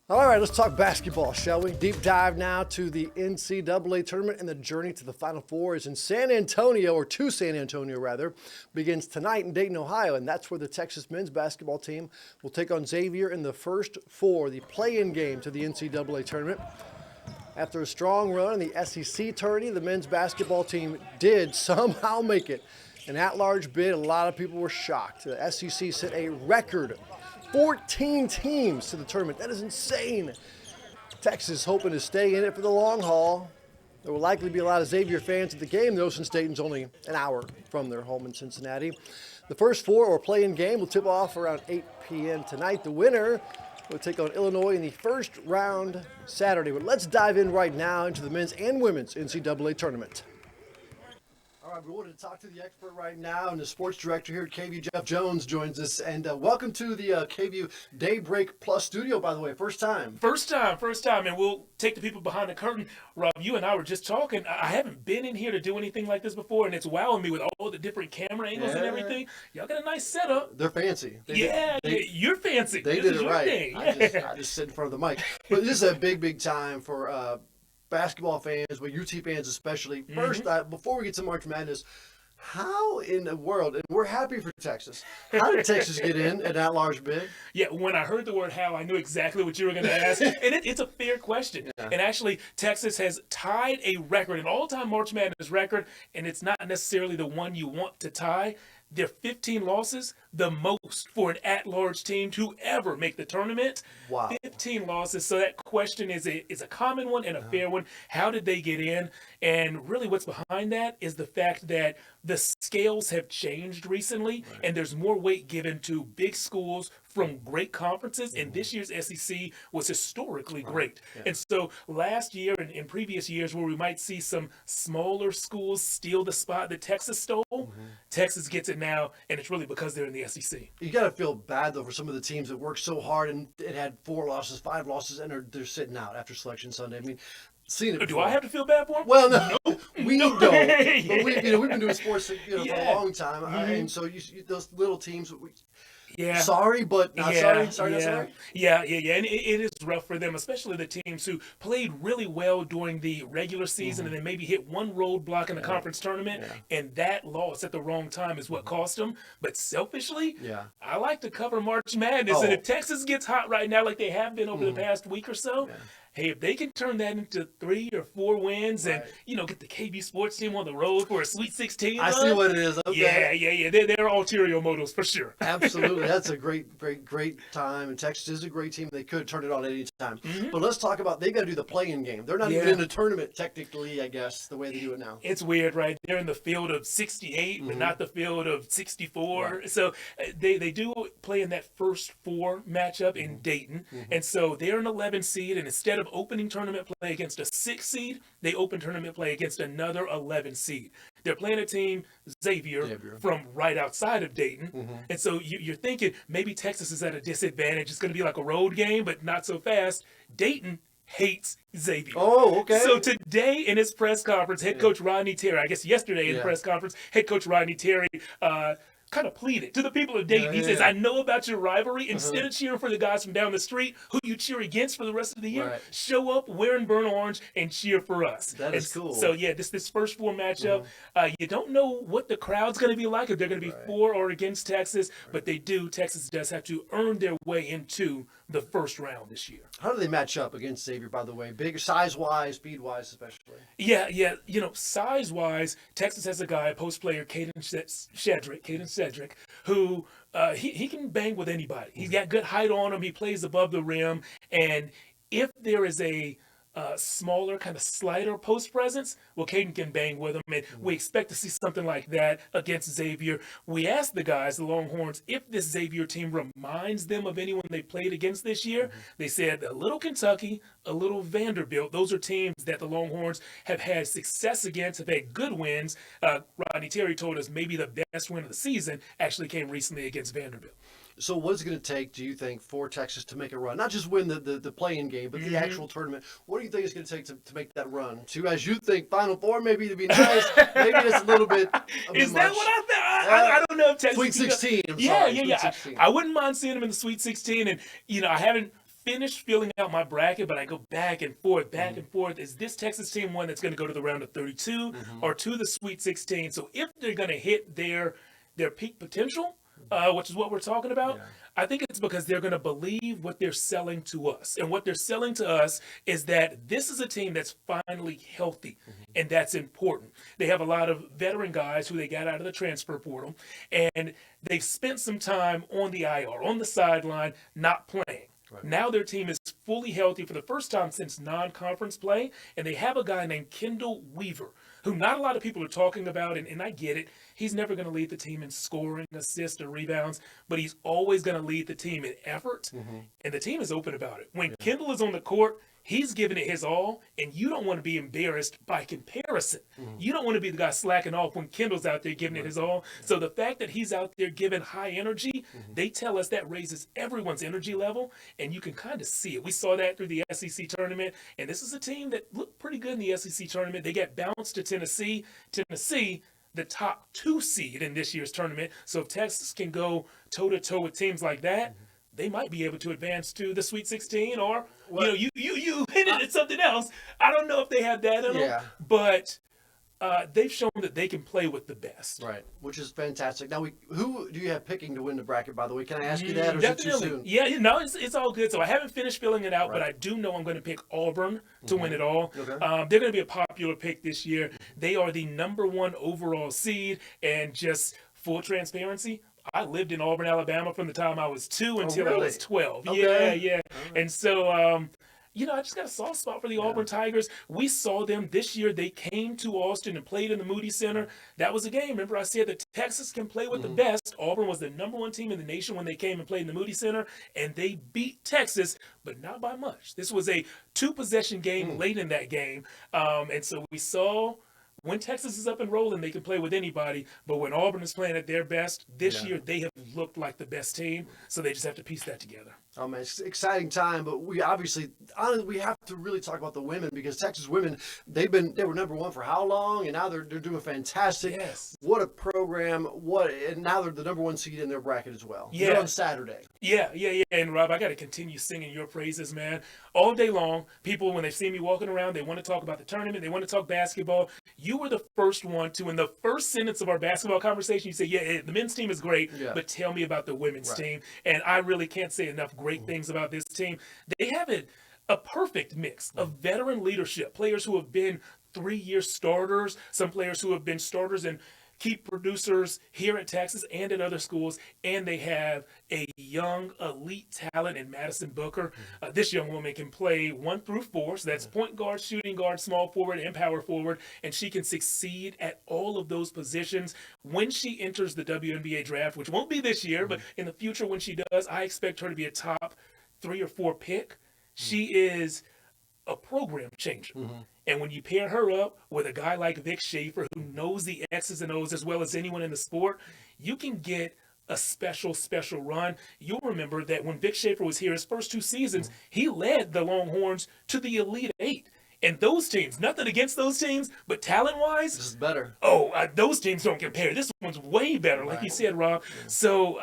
All right, let's talk basketball, shall we? Deep dive now to the NCAA tournament, and the journey to the Final Four is in San Antonio, or to San Antonio rather, begins tonight in Dayton, Ohio, and that's where the Texas men's basketball team will take on Xavier in the first four, the play-in game to the NCAA tournament. After a strong run in the SEC tourney, the men's basketball team did somehow make it. An at-large bid, a lot of people were shocked. The SEC sent a record 14 teams to the tournament. That is insane. Texas hoping to stay in it for the long haul. There will likely be a lot of Xavier fans at the game, though, since Dayton's only an hour from their home in Cincinnati. The first four, or play-in game, will tip off around 8 p.m. tonight. The winner will take on Illinois in the first round Saturday. But let's dive in right now into the men's and women's NCAA tournament. All right, we wanted to talk to the expert right now, and the sports director here at KVUE, Jeff Jones, joins us. And welcome to the KVUE Daybreak Plus studio, by the way. First time. First time. And we'll take the people behind the curtain. Rob, you and I were just talking. I haven't been in here to do anything like this before, and it's wowing me with all the different camera angles and everything. Y'all got a nice setup. They're fancy. You're fancy. They did it right. I just sit in front of the mic. But this is a big time for basketball fans, but UT fans especially. First, before we get to March Madness, how in the world, and we're happy for Texas, how did Texas get in at that large bid? Yeah, when I heard the word how, I knew exactly what you were going to ask. And it's a fair question. Yeah. And actually, Texas has tied a record, an all-time March Madness record, and it's not necessarily the one you want to tie. Their 15 losses, the most for an at-large team to ever make the tournament. Wow. 15 losses. So that question is a common one and a fair one. How did they get in? And really what's behind that is the fact that the scales have changed recently, and there's more weight given to big schools from great conferences, and this year's SEC was historically great. Yeah. And so last year and in previous years where we might see some smaller schools steal the spot that Texas stole, Texas gets it now, and it's really because they're in the SEC. You got to feel bad, though, for some of the teams that worked so hard and it had 4 losses, 5 losses, and they're sitting out after Selection Sunday. I mean, seen it before. Do I have to feel bad for them? Well, no, we don't. But we've been doing sports for a long time, and so those little teams. Sorry, but not sorry. Sorry, not sorry. Yeah. And it is rough for them, especially the teams who played really well during the regular season and then maybe hit one roadblock in the conference tournament, and that loss at the wrong time is what cost them. But selfishly, I like to cover March Madness, and if Texas gets hot right now like they have been over the past week or so, hey, if they can turn that into 3 or 4 wins and, get the KVUE sports team on the road for a Sweet 16 I see what it is. Okay. Yeah. They're ulterior motives for sure. Absolutely. That's a great time. And Texas is a great team. They could turn it on at any time. But let's talk about, they've got to do the play-in game. They're not even in the tournament, technically, I guess, the way they do it now. It's weird, right? They're in the field of 68, but not the field of 64. Right. So they do play in that first 4 matchup in Dayton. And so they're an 11 seed, and instead of opening tournament play against a 6 seed, they open tournament play against another 11 seed. They're playing a team, Xavier, from right outside of Dayton. And so you're thinking maybe Texas is at a disadvantage. It's going to be like a road game, but not so fast. Dayton hates Xavier. Oh, okay. So today in his press conference, head coach Rodney Terry, I guess yesterday in the press conference, head coach Rodney Terry kind of pleaded to the people of Dayton. He says, I know about your rivalry. Instead of cheering for the guys from down the street who you cheer against for the rest of the year, show up wearing burnt orange and cheer for us. That is cool. So, this first 4 matchup, you don't know what the crowd's going to be like, if they're going to be for or against Texas, but Texas does have to earn their way into the first round this year. How do they match up against Xavier, by the way? Bigger, size-wise, speed-wise especially? Yeah. Size-wise, Texas has a guy, post player, Caden Cedric, who he can bang with anybody. He's got good height on him. He plays above the rim. And if there is a smaller, kind of slighter post presence, well, Caden can bang with him, and we expect to see something like that against Xavier. We asked the guys, the Longhorns, if this Xavier team reminds them of anyone they played against this year. They said a little Kentucky, a little Vanderbilt. Those are teams that the Longhorns have had success against, have had good wins. Rodney Terry told us maybe the best win of the season actually came recently against Vanderbilt. So what is it going to take, do you think, for Texas to make a run? Not just win the play-in game, but the actual tournament. What do you think it's going to take to make that run? To, as you think, Final Four maybe to be nice, maybe it's a little bit Is that what I think? I don't know if Texas... Sweet 16, Yeah. Sweet 16. I wouldn't mind seeing them in the Sweet 16, and, I haven't finished filling out my bracket, but I go back and forth. Is this Texas team one that's going to go to the round of 32 or to the Sweet 16? So if they're going to hit their peak potential, which is what we're talking about, I think it's because they're going to believe what they're selling to us. And what they're selling to us is that this is a team that's finally healthy, and that's important. They have a lot of veteran guys who they got out of the transfer portal, and they've spent some time on the IR, on the sideline, not playing. Right. Now their team is fully healthy for the first time since non-conference play, and they have a guy named Kendall Weaver, who not a lot of people are talking about, and I get it. He's never going to lead the team in scoring, assists, or rebounds, but he's always going to lead the team in effort, and the team is open about it. When Kendall is on the court, he's giving it his all, and you don't want to be embarrassed by comparison. You don't want to be the guy slacking off when Kendall's out there giving it his all. So the fact that he's out there giving high energy, they tell us that raises everyone's energy level, and you can kind of see it. We saw that through the SEC tournament, and this is a team that looked pretty good in the SEC tournament. They got bounced to Tennessee. Tennessee, the top 2 seed in this year's tournament. So if Texas can go toe-to-toe with teams like that, they might be able to advance to the Sweet 16, or you hinted at something else. I don't know if they have that in them, but they've shown that they can play with the best. Right, which is fantastic. Now, who do you have picking to win the bracket, by the way? Can I ask you that, or Definitely. is it too soon? Yeah, it's all good. So I haven't finished filling it out, but I do know I'm going to pick Auburn to win it all. Okay. They're going to be a popular pick this year. They are the #1 overall seed, and just full transparency, I lived in Auburn, Alabama from the time I was 2 until I was 12. Okay. Yeah. And so, I just got a soft spot for the Auburn Tigers. We saw them this year. They came to Austin and played in the Moody Center. That was a game. Remember, I said that Texas can play with the best. Auburn was the #1 team in the nation when they came and played in the Moody Center, and they beat Texas, but not by much. This was a 2-possession game late in that game. And so we saw when Texas is up and rolling, they can play with anybody. But when Auburn is playing at their best, this year they have looked like the best team. So they just have to piece that together. Oh, man, it's an exciting time, but we have to really talk about the women, because Texas women, they were #1 for how long, and now they're doing fantastic. Yes. What a program! And now they're the #1 seed in their bracket as well. Yeah. They're on Saturday. Yeah. And Rob, I got to continue singing your praises, man. All day long, people, when they see me walking around, they want to talk about the tournament. They want to talk basketball. You were the first one to, in the first sentence of our basketball conversation, you say, the men's team is great, but tell me about the women's team. And I really can't say enough great things about this team. They have a perfect mix of veteran leadership, players who have been 3-year starters, some players who have been starters and key producers here at Texas and at other schools, and they have a young elite talent in Madison Booker. This young woman can play 1 through 4, so that's point guard, shooting guard, small forward, and power forward, and she can succeed at all of those positions. When she enters the WNBA draft, which won't be this year, but in the future when she does, I expect her to be a top 3 or 4 pick. She is a program changer. And when you pair her up with a guy like Vic Schaefer, who knows the X's and O's as well as anyone in the sport, you can get a special run. You'll remember that when Vic Schaefer was here his first 2 seasons, he led the Longhorns to the Elite 8. And those teams, nothing against those teams, but talent-wise, This is better. Those teams don't compare. This one's way better, like you said, Rob. So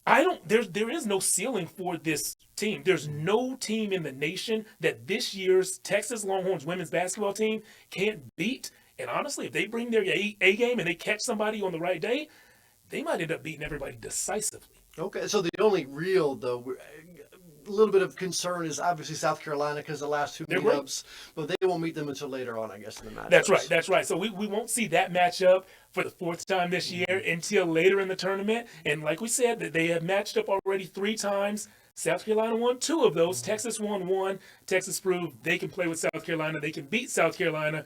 there is no ceiling for this team. There's no team in the nation that this year's Texas Longhorns women's basketball team can't beat. And honestly, if they bring their A game and they catch somebody on the right day, they might end up beating everybody decisively. Okay, so the only real, though, a little bit of concern is obviously South Carolina, because the last 2 meetups, but they won't meet them until later on, I guess, in the matchups. That's right. So we won't see that matchup for the 4th time this year until later in the tournament. And like we said, that they have matched up already 3 times. South Carolina won 2 of those. Texas won 1. Texas proved they can play with South Carolina. They can beat South Carolina.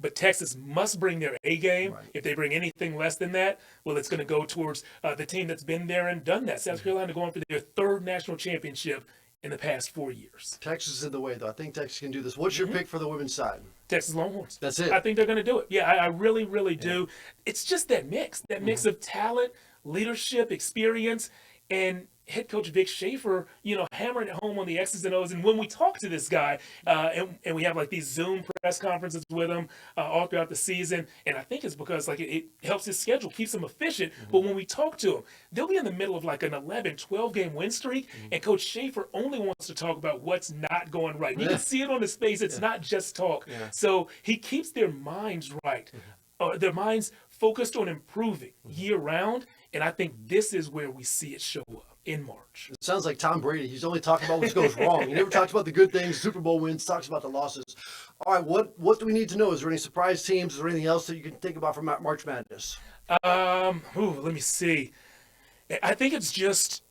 But Texas must bring their A game. Right. If they bring anything less than that, well, it's going to go towards the team that's been there and done that. South Carolina going for their 3rd national championship in the past 4 years. Texas is in the way, though. I think Texas can do this. What's your pick for the women's side? Texas Longhorns. That's it. I think they're going to do it. Yeah, I really, really do. It's just that mix of talent, leadership, experience, and head coach Vic Schaefer, hammering it home on the X's and O's. And when we talk to this guy, and we have like these Zoom press conferences with him all throughout the season, and I think it's because like it helps his schedule, keeps him efficient. But when we talk to him, they'll be in the middle of like an 11, 12 game win streak, and Coach Schaefer only wants to talk about what's not going right. You can see it on his face. It's not just talk. So he keeps their minds right, their minds focused on improving year round. And I think this is where we see it show up in March. It sounds like Tom Brady. He's only talking about what goes wrong. He never talks about the good things, Super Bowl wins, talks about the losses. All right, what do we need to know? Is there any surprise teams? Is there anything else that you can think about from March Madness? Let me see. I think it's just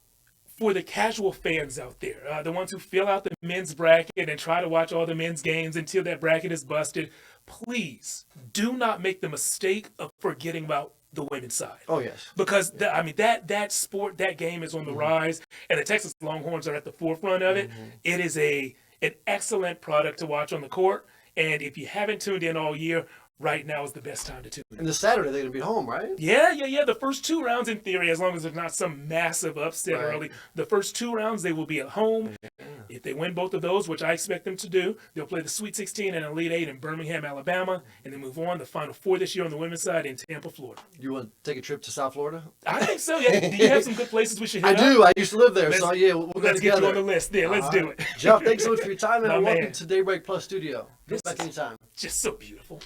for the casual fans out there, the ones who fill out the men's bracket and try to watch all the men's games until that bracket is busted. Please do not make the mistake of forgetting about the women's side. Oh, yes. Because, that sport, that game is on the rise, and the Texas Longhorns are at the forefront of it. It is an excellent product to watch on the court, and if you haven't tuned in all year, right now is the best time to tune in. And this Saturday, they're going to be home, right? Yeah. The first 2 rounds, in theory, as long as there's not some massive upset early, the first 2 rounds, they will be at home. If they win both of those, which I expect them to do, they'll play the Sweet 16 and Elite 8 in Birmingham, Alabama, and then move on the Final 4 this year on the women's side in Tampa, Florida. You want to take a trip to South Florida? I think so, yeah. Do you have some good places we should hit I do. I used to live there, so yeah, we'll go Let's together. get you on the list there. Let's do it. Jeff, thanks so much for your time, and My welcome man. to Daybreak Plus Studio. Come This back is anytime. just so beautiful.